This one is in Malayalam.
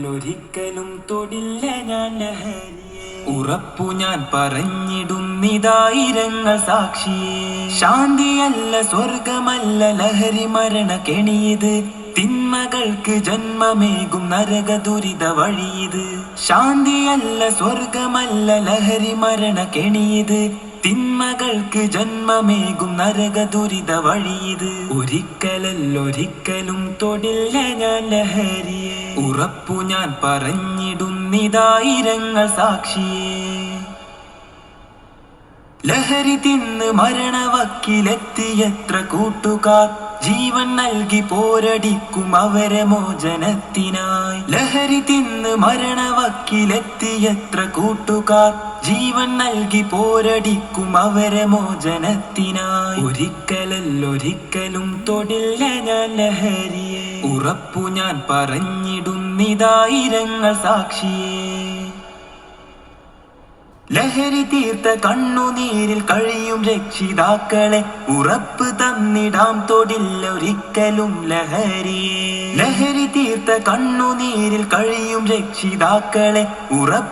ഒരിക്കലും തൊടില്ല ഞാൻ ലഹരിയെ. ഉറപ്പു ഞാൻ പറഞ്ഞിടുന്നിതായിരങ്ങൾ സാക്ഷിയെ. ശാന്തിയല്ല സ്വർഗമല്ല ലഹരി മരണ കെണിയത്. തിന്മകൾക്ക് ജന്മമേകും നരക ദുരിത വഴിയത്. ശാന്തിയല്ല സ്വർഗമല്ല ലഹരി മരണ കെണിയത്. തിന്മകൾക്ക് ജന്മമേകും നരക ദുരിത വഴിയത്. ഒരിക്കലല്ലൊരിക്കലും തൊടില്ല ഞാൻ ലഹരിയെ. ഉറപ്പു ഞാൻ പറഞ്ഞിടുന്നിതായിരങ്ങൾ സാക്ഷിയെ. ലഹരി തിന്ന് മരണവക്കിലെത്തിയത്ര കൂട്ടുകാർ ജീവൻ നൽകി പോരടിക്കും അവരെ മോചനത്തിനായി. ലഹരി തിന്ന് മരണവക്കിലെത്തിയത്ര കൂട്ടുകാർ ജീവൻ നൽകി പോരടിക്കും അവരെ മോചനത്തിനായി. ഒരിക്കലല്ലൊരിക്കലും തൊടില്ല ഞാൻ ലഹരിയെ. ഉറപ്പു ഞാൻ പറഞ്ഞിടുന്നിതായിരങ്ങൾ സാക്ഷിയെ. ലഹരി തീർത്ത കണ്ണുനീരിൽ കഴിയും രക്ഷിതാക്കളെ ഉറപ്പ് തന്നിടാം തൊടില്ല ഒരിക്കലും ലഹരിയെ. ലഹരി തീർത്ത കണ്ണുനീരിൽ കഴിയും രക്ഷിതാക്കളെ ഉറപ്പ്